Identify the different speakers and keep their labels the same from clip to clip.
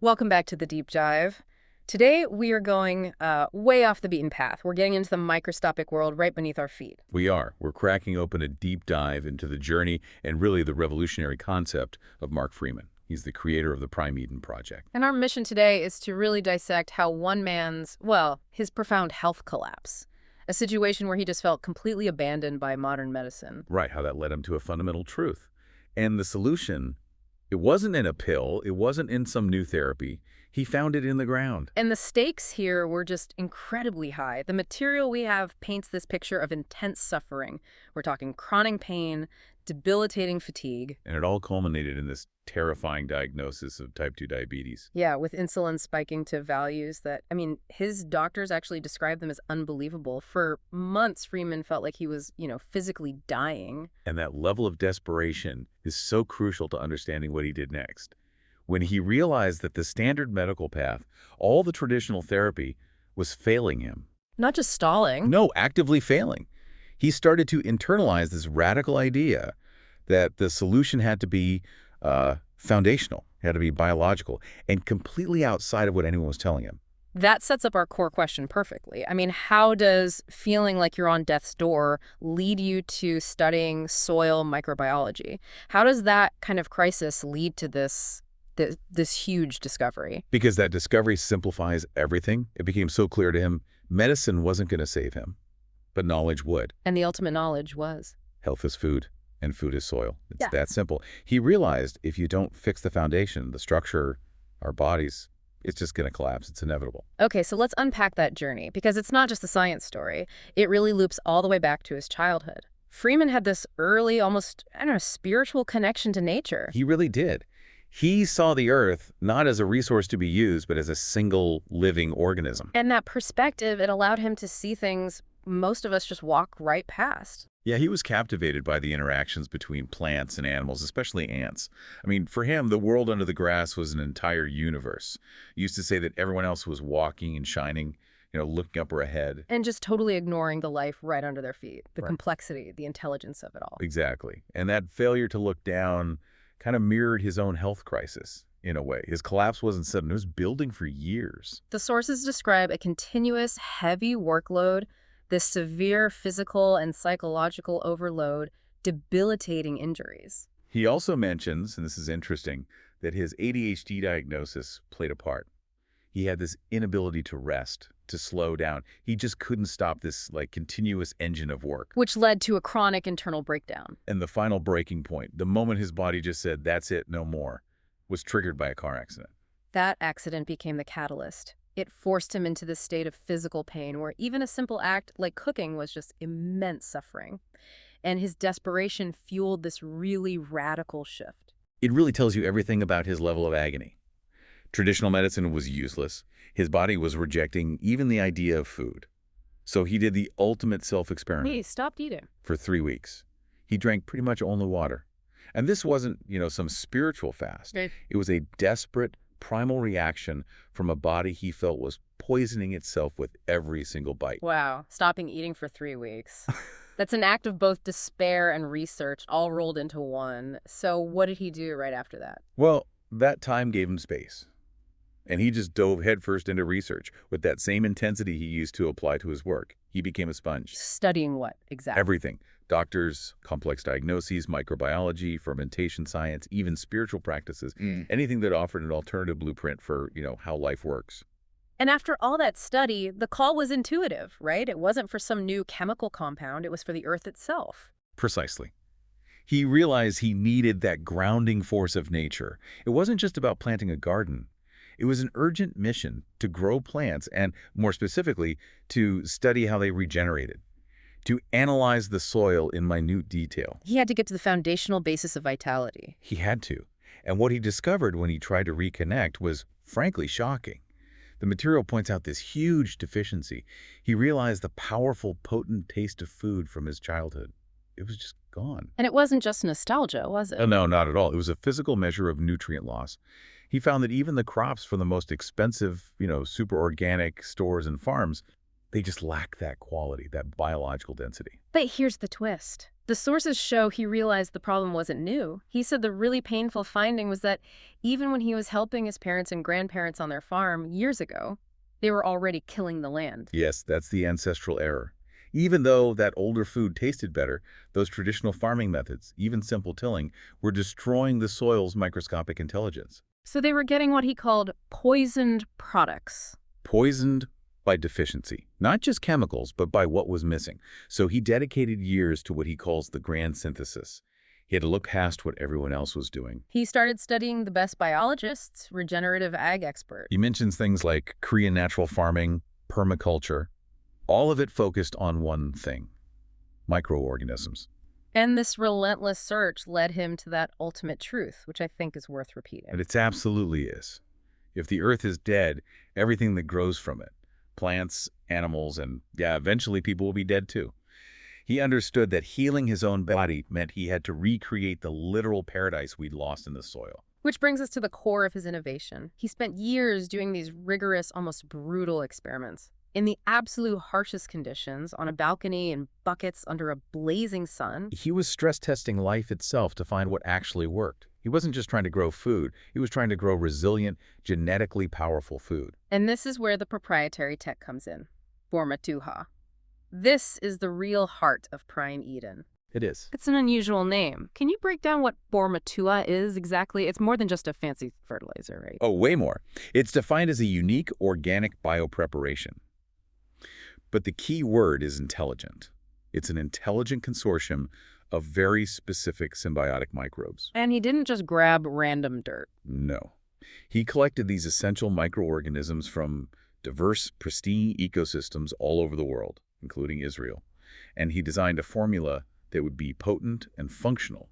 Speaker 1: Welcome back to the Deep Dive. Today, we are going way off the beaten path. We're getting into the microscopic world right beneath our feet.
Speaker 2: We are. We're cracking open a deep dive into the journey and really the revolutionary concept of Mark Freeman. He's the creator of the PE1 project.
Speaker 1: And our mission today is to really dissect how one man's, well, his profound health collapse, a situation where he just felt completely abandoned by modern medicine.
Speaker 2: Right, how that led him to a fundamental truth. And the solution, it wasn't in a pill, it wasn't in some new therapy. He found it in the ground.
Speaker 1: And the stakes here were just incredibly high. The material we have paints this picture of intense suffering. We're talking chronic pain, debilitating fatigue.
Speaker 2: And it all culminated in this terrifying diagnosis of type 2 diabetes.
Speaker 1: Yeah, with insulin spiking to values that, his doctors actually described them as unbelievable. For months, Freeman felt like he was, physically dying.
Speaker 2: And that level of desperation is so crucial to understanding what he did next. When he realized that the standard medical path, all the traditional therapy, was failing him.
Speaker 1: Not just stalling.
Speaker 2: No, actively failing. He started to internalize this radical idea that the solution had to be foundational, had to be biological, and completely outside of what anyone was telling him.
Speaker 1: That sets up our core question perfectly. How does feeling like you're on death's door lead you to studying soil microbiology? How does that kind of crisis lead to this huge discovery?
Speaker 2: Because that discovery simplifies everything. It became so clear to him, medicine wasn't going to save him, but knowledge would.
Speaker 1: And the ultimate knowledge was?
Speaker 2: Health is food, and food is soil. It's
Speaker 1: Yeah.
Speaker 2: that simple. He realized if you don't fix the foundation, the structure, our bodies, it's just going to collapse. It's inevitable.
Speaker 1: Okay, so let's unpack that journey, because it's not just a science story. It really loops all the way back to his childhood. Freeman had this early, almost, spiritual connection to nature.
Speaker 2: He really did. He saw the earth not as a resource to be used, but as a single living organism.
Speaker 1: And that perspective, it allowed him to see things most of us just walk right past.
Speaker 2: Yeah, he was captivated by the interactions between plants and animals, especially ants. For him, the world under the grass was an entire universe. He used to say that everyone else was walking and shining, looking up or ahead.
Speaker 1: And just totally ignoring the life right under their feet, the
Speaker 2: Right.
Speaker 1: complexity, the intelligence of it all.
Speaker 2: Exactly. And that failure to look down kind of mirrored his own health crisis in a way. His collapse wasn't sudden. It was building for years.
Speaker 1: The sources describe a continuous, heavy workload, this severe physical and psychological overload, debilitating injuries.
Speaker 2: He also mentions, and this is interesting, that his ADHD diagnosis played a part. He had this inability to rest, to slow down. He just couldn't stop this continuous engine of work.
Speaker 1: Which led to a chronic internal breakdown.
Speaker 2: And the final breaking point, the moment his body just said, that's it, no more, was triggered by a car accident.
Speaker 1: That accident became the catalyst. It forced him into this state of physical pain where even a simple act like cooking was just immense suffering. And his desperation fueled this really radical shift.
Speaker 2: It really tells you everything about his level of agony. Traditional medicine was useless. His body was rejecting even the idea of food. So he did the ultimate self-experiment.
Speaker 1: He stopped eating.
Speaker 2: For 3 weeks. He drank pretty much only water. And this wasn't, some spiritual fast.
Speaker 1: Right.
Speaker 2: It was a desperate, primal reaction from a body he felt was poisoning itself with every single bite.
Speaker 1: Wow, stopping eating for 3 weeks. That's an act of both despair and research all rolled into one. So what did he do right after that?
Speaker 2: Well, that time gave him space. And he just dove headfirst into research with that same intensity he used to apply to his work. He became a sponge.
Speaker 1: Studying what exactly?
Speaker 2: Everything. Doctors, complex diagnoses, microbiology, fermentation science, even spiritual practices. Anything that offered an alternative blueprint for, how life works.
Speaker 1: And after all that study, the call was intuitive, right? It wasn't for some new chemical compound. It was for the earth itself.
Speaker 2: Precisely. He realized he needed that grounding force of nature. It wasn't just about planting a garden. It was an urgent mission to grow plants and, more specifically, to study how they regenerated, to analyze the soil in minute detail.
Speaker 1: He had to get to the foundational basis of vitality.
Speaker 2: He had to. And what he discovered when he tried to reconnect was, frankly, shocking. The material points out this huge deficiency. He realized the powerful, potent taste of food from his childhood. It was just gone.
Speaker 1: And it wasn't just nostalgia, was it?
Speaker 2: Oh, no, not at all. It was a physical measure of nutrient loss. He found that even the crops from the most expensive, super organic stores and farms, they just lack that quality, that biological density.
Speaker 1: But here's the twist. The sources show he realized the problem wasn't new. He said the really painful finding was that even when he was helping his parents and grandparents on their farm years ago, they were already killing the land.
Speaker 2: Yes, that's the ancestral error. Even though that older food tasted better, those traditional farming methods, even simple tilling, were destroying the soil's microscopic intelligence.
Speaker 1: So they were getting what he called poisoned products.
Speaker 2: Poisoned by deficiency, not just chemicals, but by what was missing. So he dedicated years to what he calls the grand synthesis. He had to look past what everyone else was doing.
Speaker 1: He started studying the best biologists, regenerative ag experts.
Speaker 2: He mentions things like Korean natural farming, permaculture, all of it focused on one thing: microorganisms.
Speaker 1: And this relentless search led him to that ultimate truth, which I think is worth repeating.
Speaker 2: And it absolutely is. If the earth is dead, everything that grows from it, plants, animals, and yeah, eventually people will be dead too. He understood that healing his own body meant he had to recreate the literal paradise we'd lost in the soil.
Speaker 1: Which brings us to the core of his innovation. He spent years doing these rigorous, almost brutal experiments. In the absolute harshest conditions, on a balcony in buckets under a blazing sun.
Speaker 2: He was stress testing life itself to find what actually worked. He wasn't just trying to grow food. He was trying to grow resilient, genetically powerful food.
Speaker 1: And this is where the proprietary tech comes in. Bormatuha. This is the real heart of Prime Eden.
Speaker 2: It is.
Speaker 1: It's an unusual name. Can you break down what Bormatua is exactly? It's more than just a fancy fertilizer, right?
Speaker 2: Oh, way more. It's defined as a unique organic biopreparation. But the key word is intelligent. It's an intelligent consortium of very specific symbiotic microbes.
Speaker 1: And he didn't just grab random dirt.
Speaker 2: No. He collected these essential microorganisms from diverse, pristine ecosystems all over the world, including Israel. And he designed a formula that would be potent and functional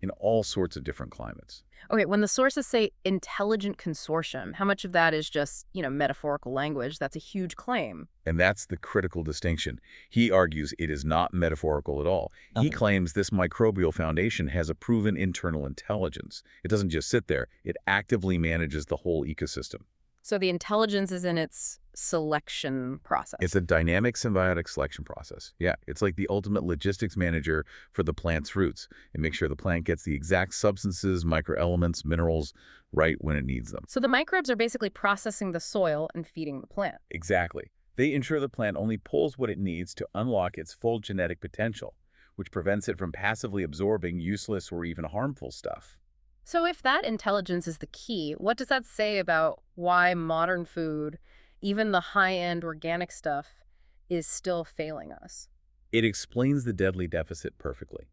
Speaker 2: in all sorts of different climates.
Speaker 1: Okay, when the sources say intelligent consortium, how much of that is just, metaphorical language? That's a huge claim.
Speaker 2: And that's the critical distinction. He argues it is not metaphorical at all. He claims this microbial foundation has a proven internal intelligence. It doesn't just sit there. It actively manages the whole ecosystem.
Speaker 1: So the intelligence is in its selection process.
Speaker 2: It's a dynamic symbiotic selection process. Yeah, it's like the ultimate logistics manager for the plant's roots. It makes sure the plant gets the exact substances, microelements, minerals right when it needs them.
Speaker 1: So the microbes are basically processing the soil and feeding the plant.
Speaker 2: Exactly. They ensure the plant only pulls what it needs to unlock its full genetic potential, which prevents it from passively absorbing useless or even harmful stuff.
Speaker 1: So if that intelligence is the key, what does that say about why modern food, even the high-end organic stuff, is still failing us?
Speaker 2: It explains the deadly deficit perfectly.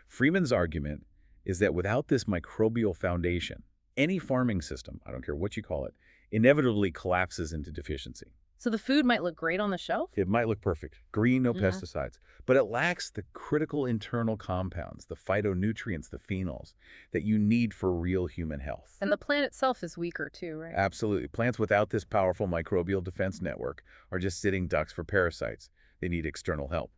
Speaker 2: Freeman's argument is that without this microbial foundation, any farming system, I don't care what you call it, inevitably collapses into deficiency.
Speaker 1: So the food might look great on the shelf?
Speaker 2: It might look perfect, green, no pesticides, but it lacks the critical internal compounds, the phytonutrients, the phenols, that you need for real human health.
Speaker 1: And the plant itself is weaker too, right?
Speaker 2: Absolutely. Plants without this powerful microbial defense network are just sitting ducks for parasites. They need external help.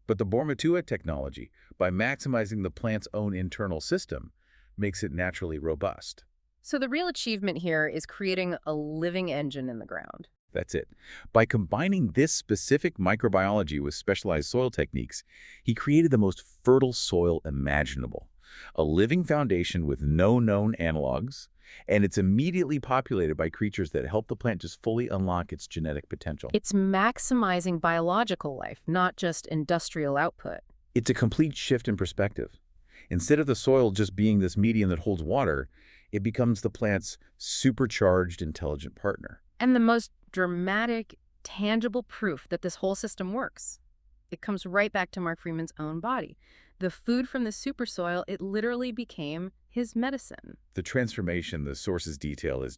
Speaker 2: But the Bormatua technology, by maximizing the plant's own internal system, makes it naturally robust.
Speaker 1: So the real achievement here is creating a living engine in the ground.
Speaker 2: That's it. By combining this specific microbiology with specialized soil techniques, he created the most fertile soil imaginable. A living foundation with no known analogs, and it's immediately populated by creatures that help the plant just fully unlock its genetic potential.
Speaker 1: It's maximizing biological life, not just industrial output.
Speaker 2: It's a complete shift in perspective. Instead of the soil just being this medium that holds water, it becomes the plant's supercharged, intelligent partner.
Speaker 1: And the most dramatic, tangible proof that this whole system works. It comes right back to Mark Freeman's own body. The food from the super soil, it literally became his medicine.
Speaker 2: The transformation the sources detail is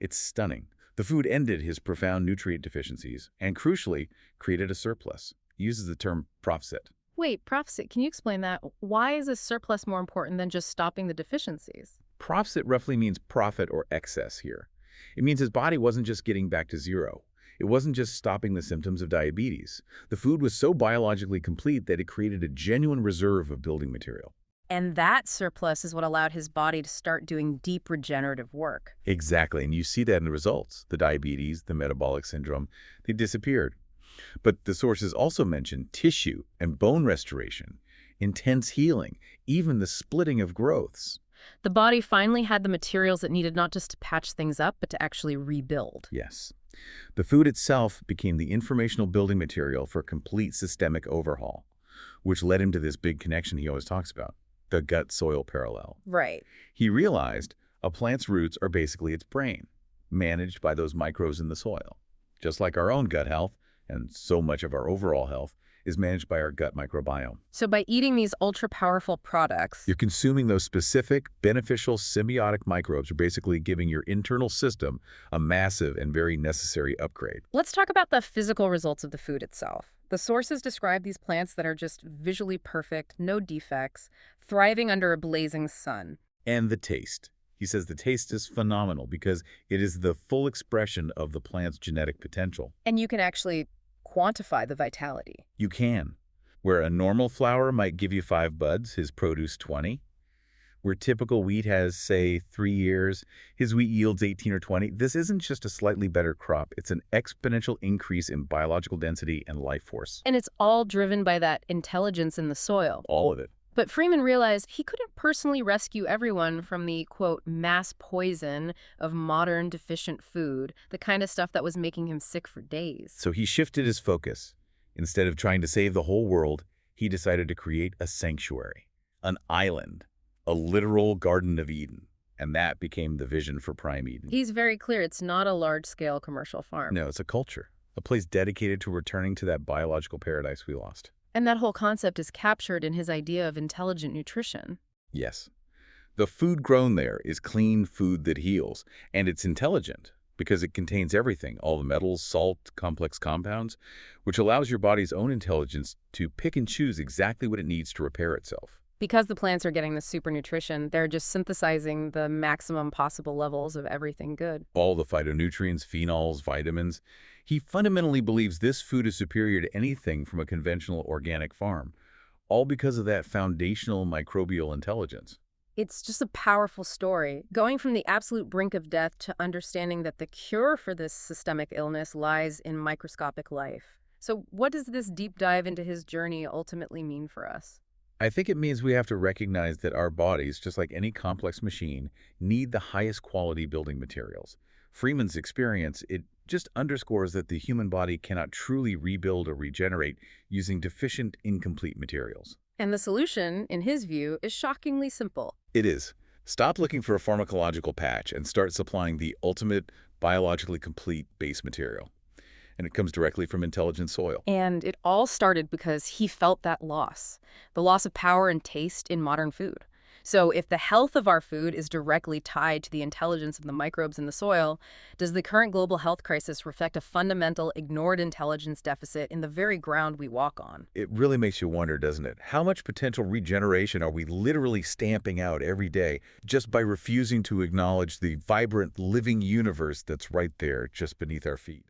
Speaker 2: it's stunning. The food ended his profound nutrient deficiencies and, crucially, created a surplus. He uses the term profit.
Speaker 1: Wait, profit, can you explain that? Why is a surplus more important than just stopping the deficiencies?
Speaker 2: Profit roughly means profit or excess here. It means his body wasn't just getting back to zero. It wasn't just stopping the symptoms of diabetes. The food was so biologically complete that it created a genuine reserve of building material.
Speaker 1: And that surplus is what allowed his body to start doing deep regenerative work.
Speaker 2: Exactly, and you see that in the results. The diabetes, the metabolic syndrome, they disappeared. But the sources also mention tissue and bone restoration. intense healing, even the splitting of growths.
Speaker 1: The body finally had the materials it needed not just to patch things up, but to actually rebuild.
Speaker 2: Yes. The food itself became the informational building material for complete systemic overhaul, which led him to this big connection he always talks about, the gut-soil parallel.
Speaker 1: Right.
Speaker 2: He realized a plant's roots are basically its brain, managed by those microbes in the soil. Just like our own gut health, and so much of our overall health, is managed by our gut microbiome.
Speaker 1: So by eating these ultra-powerful products,
Speaker 2: You're consuming those specific, beneficial symbiotic microbes are basically giving your internal system a massive and very necessary upgrade.
Speaker 1: let's talk about the physical results of the food itself. The sources describe these plants that are just visually perfect, no defects, thriving under a blazing sun.
Speaker 2: And the taste. He says the taste is phenomenal because it is the full expression of the plant's genetic potential.
Speaker 1: And you can actually quantify the vitality.
Speaker 2: You can. Where a normal flower might give you 5 buds, his produce 20. Where typical wheat has, say, 3 years, his wheat yields 18 or 20. This isn't just a slightly better crop. It's an exponential increase in biological density and life force.
Speaker 1: And it's all driven by that intelligence in the soil.
Speaker 2: All of it.
Speaker 1: But Freeman realized he couldn't personally rescue everyone from the, quote, mass poison of modern deficient food, the kind of stuff that was making him sick for days.
Speaker 2: So he shifted his focus. Instead of trying to save the whole world, he decided to create a sanctuary, an island, a literal Garden of Eden. And that became the vision for Prime Eden.
Speaker 1: He's very clear it's not a large-scale commercial farm.
Speaker 2: No, it's a culture, a place dedicated to returning to that biological paradise we lost.
Speaker 1: And that whole concept is captured in his idea of intelligent nutrition.
Speaker 2: Yes. The food grown there is clean food that heals, and it's intelligent because it contains everything, all the metals, salt, complex compounds, which allows your body's own intelligence to pick and choose exactly what it needs to repair itself.
Speaker 1: Because the plants are getting the super nutrition, they're just synthesizing the maximum possible levels of everything good.
Speaker 2: All the phytonutrients, phenols, vitamins. He fundamentally believes this food is superior to anything from a conventional organic farm, all because of that foundational microbial intelligence.
Speaker 1: It's just a powerful story, going from the absolute brink of death to understanding that the cure for this systemic illness lies in microscopic life. So what does this deep dive into his journey ultimately mean for us?
Speaker 2: I think it means we have to recognize that our bodies, just like any complex machine, need the highest quality building materials. Freeman's experience, it just underscores that the human body cannot truly rebuild or regenerate using deficient, incomplete materials.
Speaker 1: And the solution, in his view, is shockingly simple.
Speaker 2: It is. Stop looking for a pharmacological patch and start supplying the ultimate, biologically complete base material. And it comes directly from intelligent soil.
Speaker 1: And it all started because he felt that loss, the loss of power and taste in modern food. So if the health of our food is directly tied to the intelligence of the microbes in the soil, does the current global health crisis reflect a fundamental, ignored intelligence deficit in the very ground we walk on?
Speaker 2: It really makes you wonder, doesn't it? How much potential regeneration are we literally stamping out every day just by refusing to acknowledge the vibrant, living universe that's right there just beneath our feet?